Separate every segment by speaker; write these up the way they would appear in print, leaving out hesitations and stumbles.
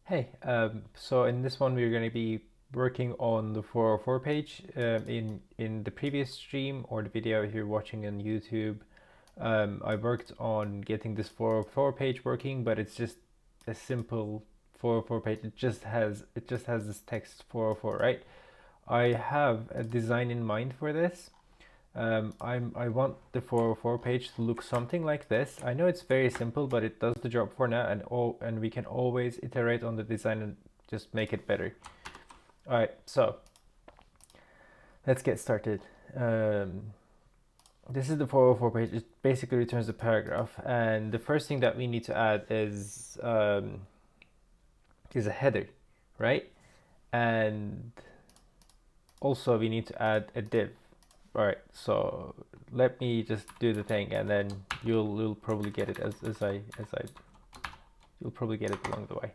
Speaker 1: Hey, so in this one we're going to be working on the 404 page. In the previous stream or the video if you're watching on YouTube, I worked on getting this 404 page working, but it's just a simple 404 page. It just has this text 404, right? I have a design in mind for this. I want the 404 page to look something like this. I know it's very simple, but it does the job for now, and we can always iterate on the design and just make it better. All right, so let's get started. This is the 404 page. It basically returns a paragraph, and the first thing that we need to add is a header, right? And also we need to add a div. All right, so let me just do the thing, and then you'll probably get it as I you'll probably get it along the way.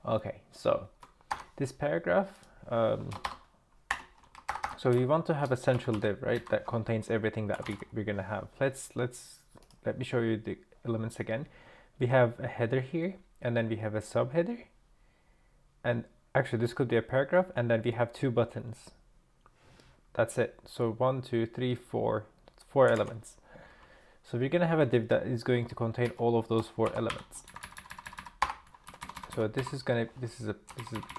Speaker 1: Okay, so this paragraph. So we want to have a central div, right? That contains everything that we're gonna have. Let me show you the elements again. We have a header here, and then we have a subheader, and actually this could be a paragraph, and then we have two buttons. That's it. So 1, 2, 3, 4, 4 elements. So we're gonna have a div that is going to contain all of those 4 elements. So this is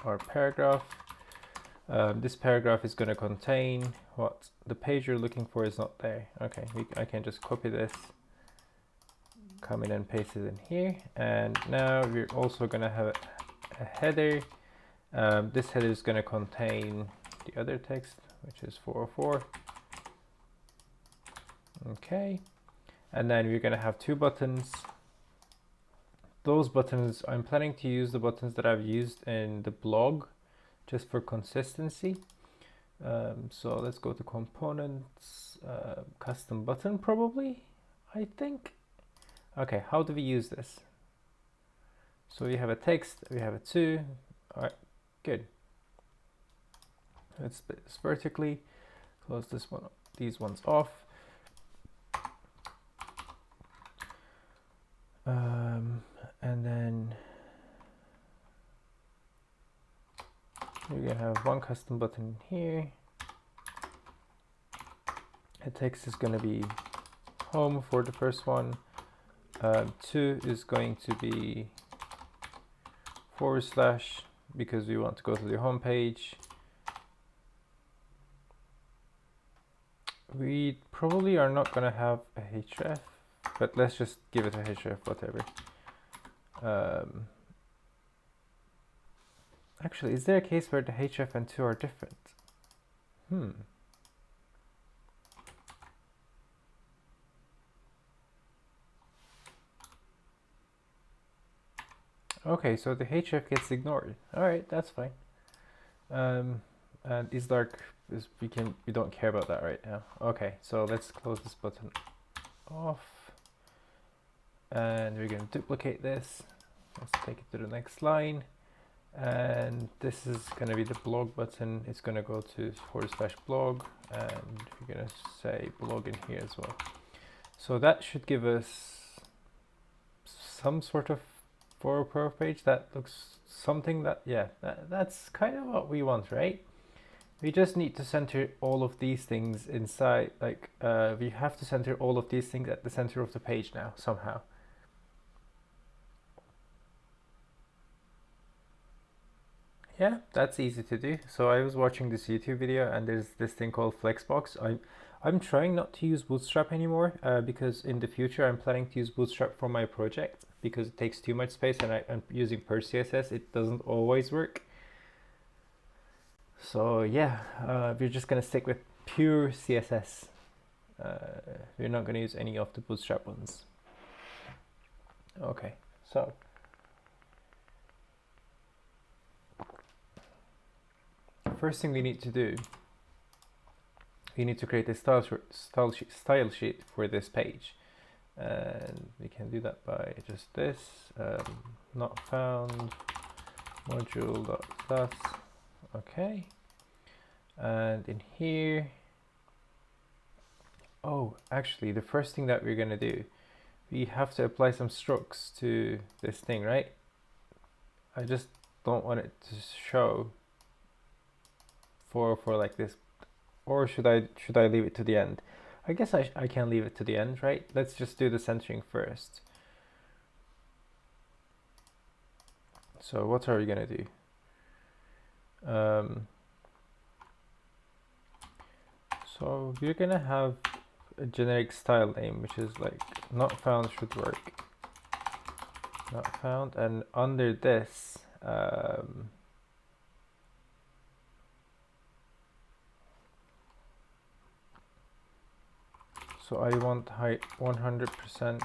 Speaker 1: our paragraph. This paragraph is gonna contain what the page you're looking for is not there. Okay, I can just copy this, come in and paste it in here, and now we're also gonna have a header. This header is gonna contain the other text, which is 404. Okay, and then we're gonna have 2 buttons. Those buttons, I'm planning to use the buttons that I've used in the blog just for consistency. So let's go to components, custom button probably, I think. Okay, how do we use this? So we have a text, we have a 2. All right, good. Let's split this vertically, close this one, these ones off. And then we're gonna have one custom button here. The text is gonna be home for the first one. 2 is going to be / because we want to go to the home page. We probably are not gonna have a href, but let's just give it a href, whatever. Actually, is there a case where the href and 2 are different? Okay, so the href gets ignored. All right, that's fine. And isDark is we don't care about that right now. Okay, so let's close this button off, and we're going to duplicate this. Let's take it to the next line, and this is going to be the blog button. It's going to go to /blog, and we're going to say blog in here as well. So that should give us some sort of 404 page that looks something that, yeah, that's kind of what we want, right? We just need to center all of these things inside, like we have to center all of these things at the center of the page now somehow. Yeah, that's easy to do. So I was watching this YouTube video, and there's this thing called Flexbox. I'm trying not to use Bootstrap anymore because in the future I'm planning to use Bootstrap for my project because it takes too much space, and I'm using PerCSS. It doesn't always work. So yeah, we're just gonna stick with pure CSS. We're not gonna use any of the Bootstrap ones. Okay, so first thing we need to do, we need to create a style sheet for this page, and we can do that by just this, not found module.class. Okay, and in here, oh, actually the first thing that we're gonna do, we have to apply some strokes to this thing, right? I just don't want it to show for like this, or should I leave it to the end? I guess I can leave it to the end, right? Let's just do the centering first. So what are we gonna do? So we're gonna have a generic style name, which is like not found should work. Not found, and under this, so I want height 100%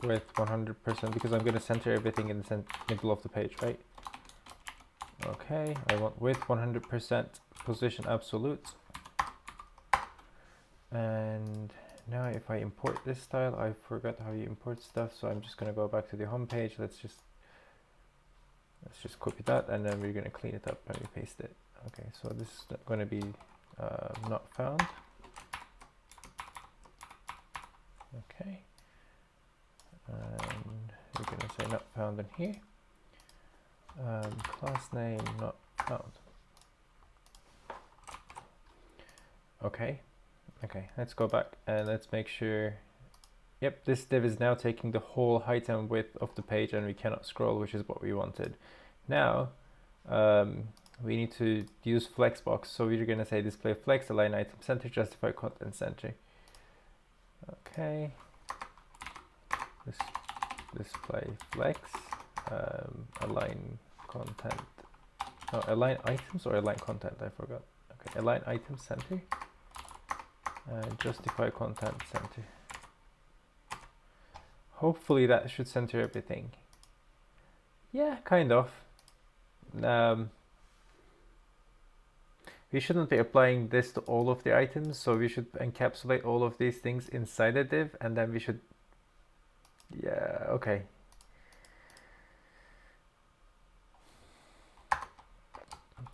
Speaker 1: width 100% because I'm gonna center everything in the middle of the page, right? Okay, I want width 100%, position absolute. And now if I import this style, I forgot how you import stuff, so I'm just gonna go back to the home page. Let's just copy that, and then we're gonna clean it up and we paste it. Okay, so this is gonna be not found. Okay, and we're gonna say not found in here. Class name not found. Okay, let's go back and let's make sure. Yep, this div is now taking the whole height and width of the page, and we cannot scroll, which is what we wanted. Now we need to use flexbox, so we're going to say display flex, align item center, justify content center. Okay, display flex, align content, no, align items or align content, I forgot. Okay, align item center and justify content center. Hopefully that should center everything. Yeah, kind of. We shouldn't be applying this to all of the items, so we should encapsulate all of these things inside a div, and then we should, yeah, okay.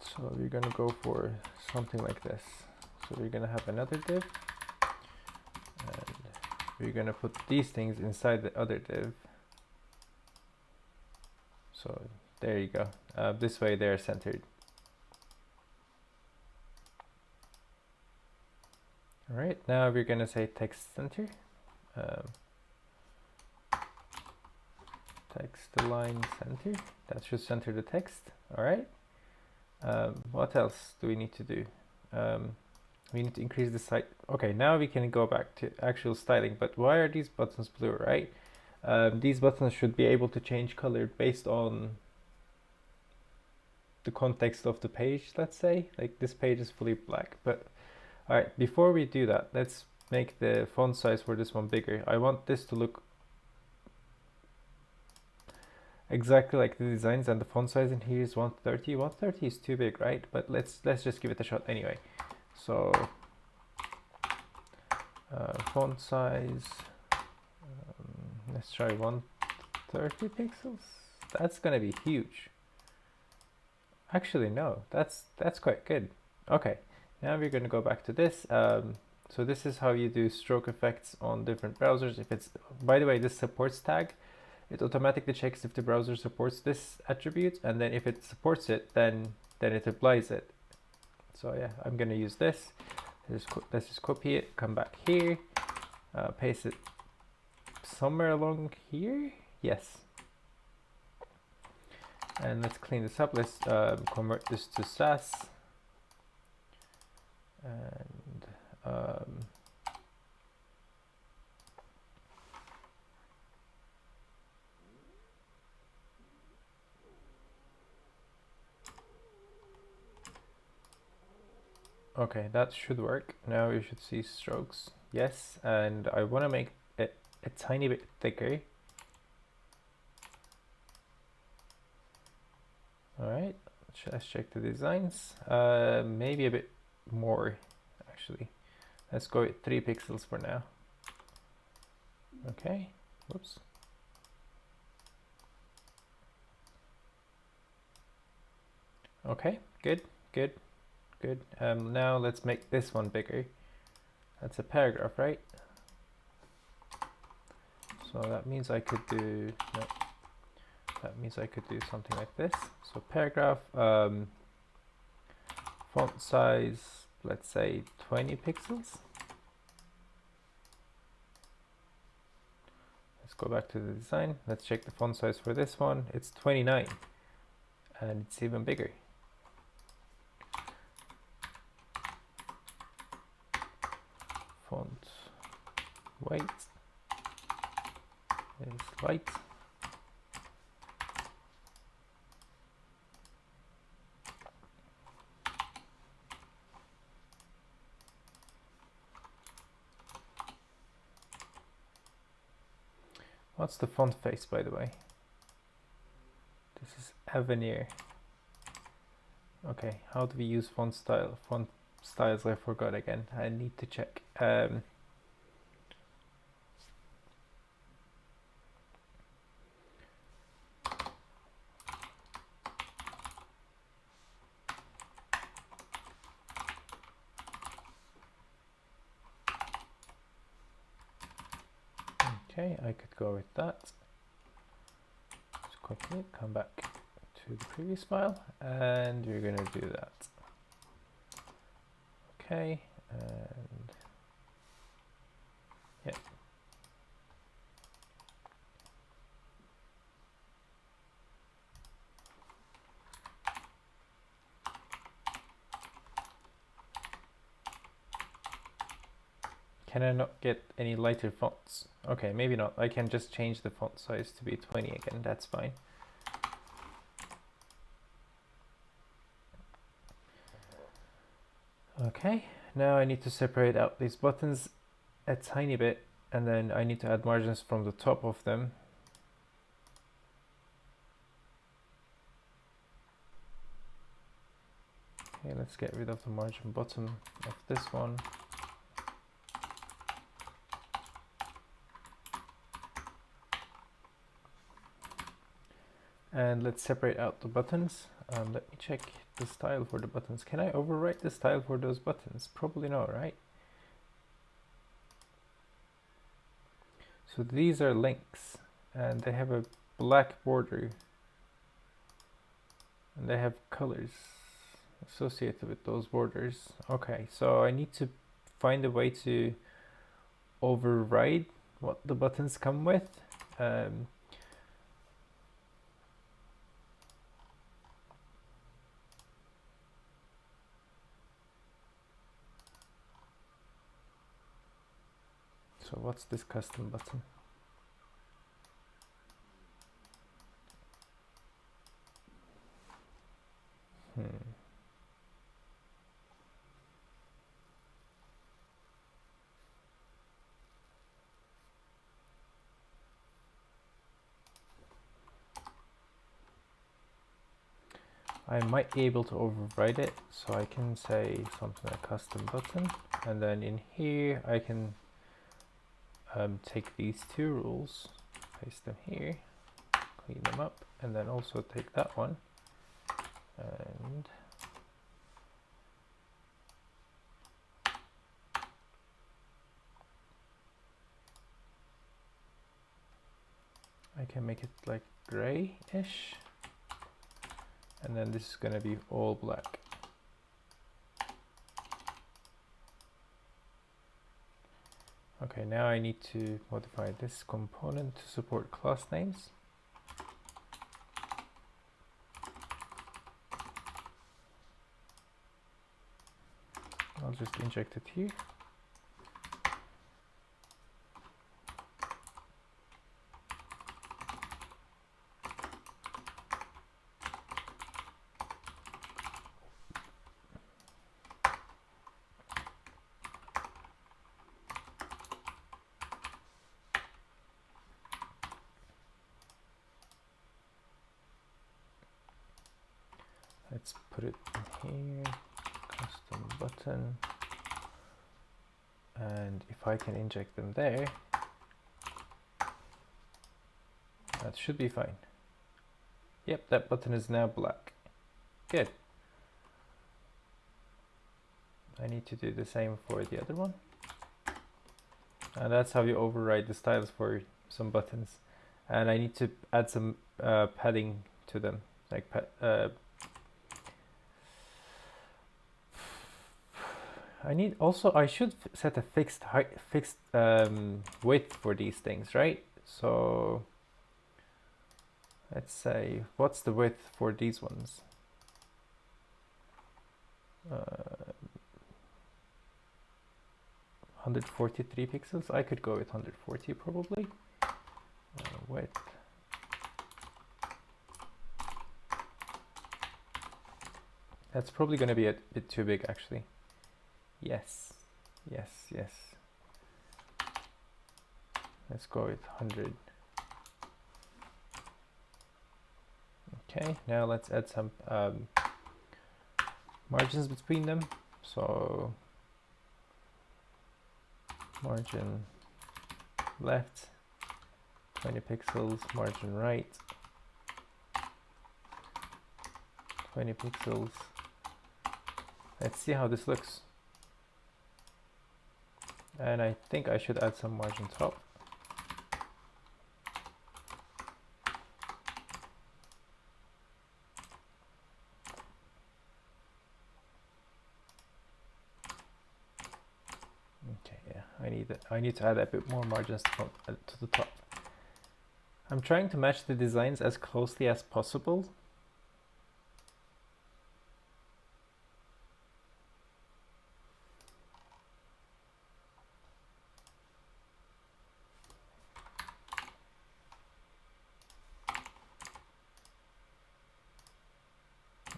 Speaker 1: So we're gonna go for something like this. So we're gonna have another div, and we're gonna put these things inside the other div. So there you go. This way they're centered. All right, now we're gonna say text center. Text align center. That should center the text. All right. What else do we need to do? We need to increase the size. Okay, now we can go back to actual styling, but why are these buttons blue, right? These buttons should be able to change color based on the context of the page, let's say. Like this page is fully black, but all right, before we do that, let's make the font size for this one bigger. I want this to look exactly like the designs, and the font size in here is 130. 130 is too big, right? But let's just give it a shot anyway. So font size, let's try 130 pixels. That's gonna be huge. Actually, no, that's quite good. Okay, now we're gonna go back to this. So this is how you do stroke effects on different browsers. If it's, by the way, this supports tag, it automatically checks if the browser supports this attribute, and then if it supports it, then it applies it. So yeah, I'm gonna use this. Let's just copy it, come back here, paste it somewhere along here. Yes. And let's clean this up. Let's convert this to Sass. And okay, that should work. Now you should see strokes. Yes, and I want to make it a tiny bit thicker. All right, let's check the designs. Maybe a bit more, actually. Let's go with 3 pixels for now. Okay, whoops. Okay, good. Now let's make this one bigger. That's a paragraph, right? So that means I could do That means I could do something like this. So paragraph, font size, let's say 20 pixels. Let's go back to the design. Let's check the font size for this one. It's 29 and it's even bigger. Font weight is light. What's the font face, by the way? This is Avenir. Okay, how do we use font style? Font styles, I forgot again. I need to check. Okay, I could go with that. Just quickly come back to the previous file and we're going to do that. Okay, and yeah. Can I not get any lighter fonts? Okay, maybe not. I can just change the font size to be 20 again. That's fine. Okay, now I need to separate out these buttons a tiny bit, and then I need to add margins from the top of them. Okay, let's get rid of the margin bottom of this one. And let's separate out the buttons. Let me check the style for the buttons. Can I overwrite the style for those buttons? Probably not, right? So these are links and they have a black border and they have colors associated with those borders. Okay, so I need to find a way to override what the buttons come with. So what's this custom button? I might be able to override it, so I can say something like custom button, and then in here I can take these two rules, paste them here, clean them up, and then also take that one and I can make it like gray-ish, and then this is going to be all black. Okay, now I need to modify this component to support class names. I'll just inject it here. Let's put it in here, custom button, and if I can inject them there, that should be fine. Yep, that button is now black. Good. I need to do the same for the other one. And that's how you override the styles for some buttons. And I need to add some padding to them, like I should set a fixed height, fixed width for these things, right? So let's say, what's the width for these ones? 143 pixels. I could go with 140 probably. Width. That's probably going to be a bit too big, actually. Yes, yes, yes. Let's go with 100. Okay, now let's add some margins between them. So margin left 20 pixels, margin right 20 pixels. Let's see how this looks. And I think I should add some margin top. Okay, yeah, I need to add a bit more margins to the top. I'm trying to match the designs as closely as possible.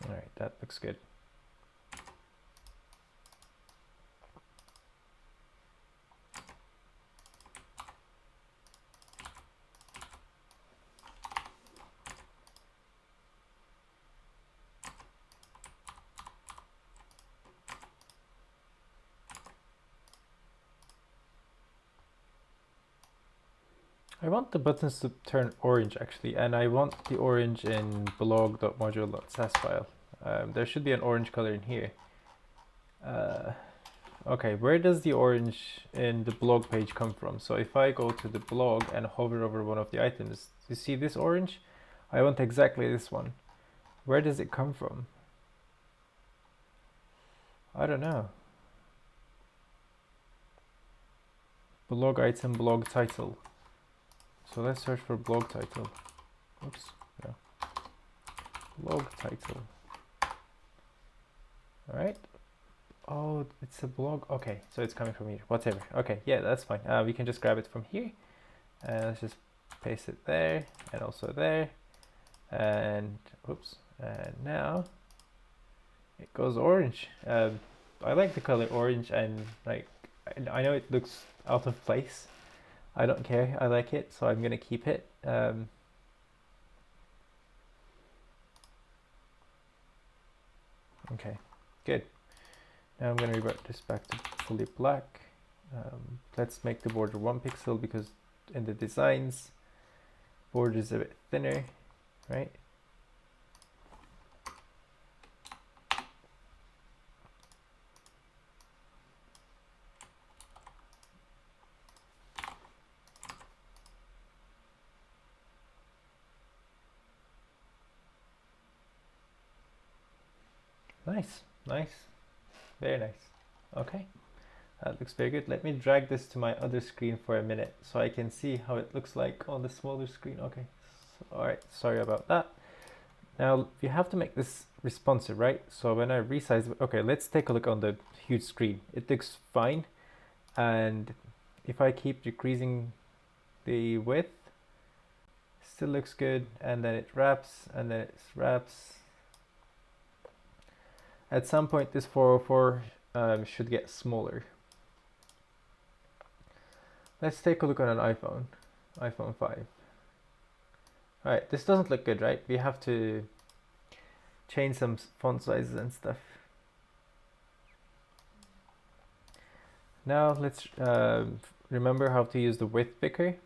Speaker 1: All right, that looks good. I want the buttons to turn orange actually, and I want the orange in blog.module.sas file. There should be an orange color in here. Okay, where does the orange in the blog page come from? So if I go to the blog and hover over one of the items, you see this orange? I want exactly this one. Where does it come from? I don't know. Blog item, blog title. So let's search for blog title. Oops, no. Blog title. All right. Oh, it's a blog. Okay, so it's coming from here. Whatever. Okay, yeah, that's fine. We can just grab it from here. And let's just paste it there and also there. And oops. And now it goes orange. I like the color orange, and like I know it looks out of place. I don't care. I like it, so I'm gonna keep it. Okay, good. Now I'm gonna revert this back to fully black. Let's make the border 1 pixel because in the designs, border is a bit thinner, right? Nice, nice, very nice. Okay, that looks very good. Let me drag this to my other screen for a minute so I can see how it looks like on the smaller screen. Okay, so, all right, sorry about that. Now you have to make this responsive, right? So when I resize, okay, let's take a look on the huge screen. It looks fine, and if I keep decreasing the width, still looks good, and then it wraps, and then it wraps. At some point this 404 should get smaller. Let's take a look on an iPhone 5. Alright, this doesn't look good, right? We have to change some font sizes and stuff. Now let's remember how to use the width picker.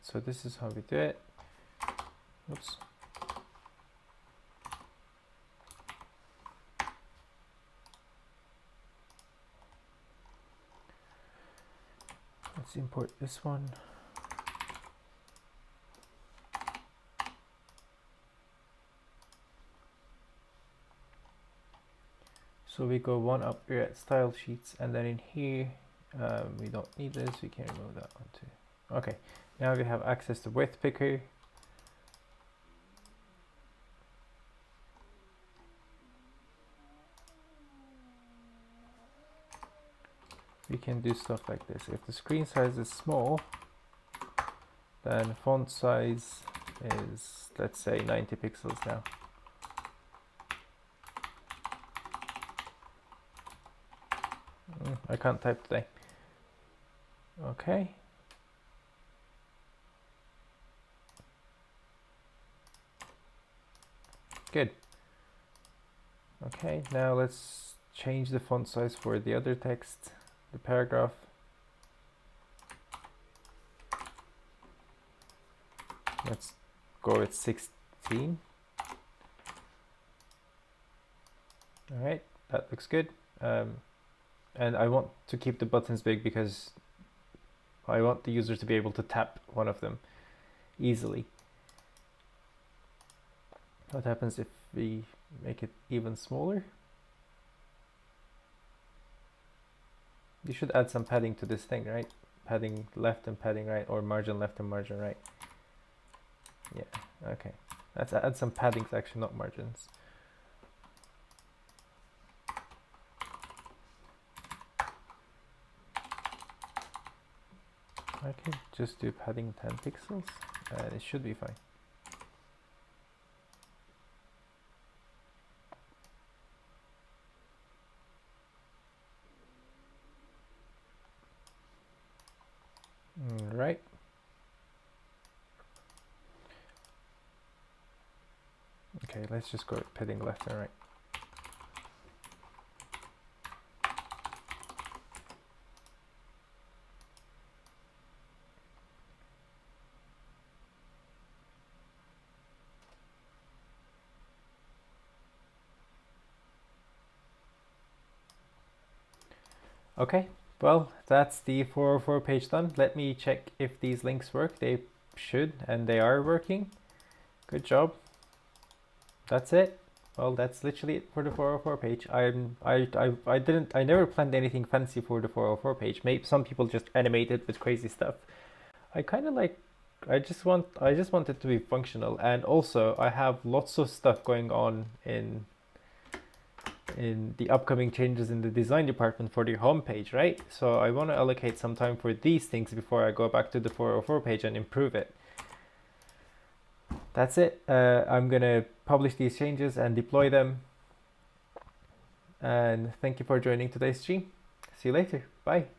Speaker 1: So this is how we do it. Oops. Let's import this one. So we go one up here at style sheets, and then in here, we don't need this, we can remove that one too. Okay, now we have access to width picker. We can do stuff like this. If the screen size is small, then font size is, let's say, 90 pixels now. I can't type today. Okay. Good. Okay, now let's change the font size for the other text, the paragraph. Let's go with 16. All right, that looks good. And I want to keep the buttons big because I want the user to be able to tap one of them easily. What happens if we make it even smaller? You should add some padding to this thing, right? Padding left and padding right, or margin left and margin right. Yeah, okay. Let's add some paddings, actually, not margins. I can just do padding 10 pixels and it should be fine. Right. Okay, let's just go with padding left and right. Okay, well, that's the 404 page done. Let me check if these links work. They should, and they are working. Good job. That's it. Well, that's literally it for the 404 page. I never planned anything fancy for the 404 page. Maybe some people just animate it with crazy stuff. I kind of like, I just want it to be functional, and also I have lots of stuff going on in the upcoming changes in the design department for the homepage, right? So I want to allocate some time for these things before I go back to the 404 page and improve it. That's it. I'm gonna publish these changes and deploy them. And thank you for joining today's stream. See you later. Bye.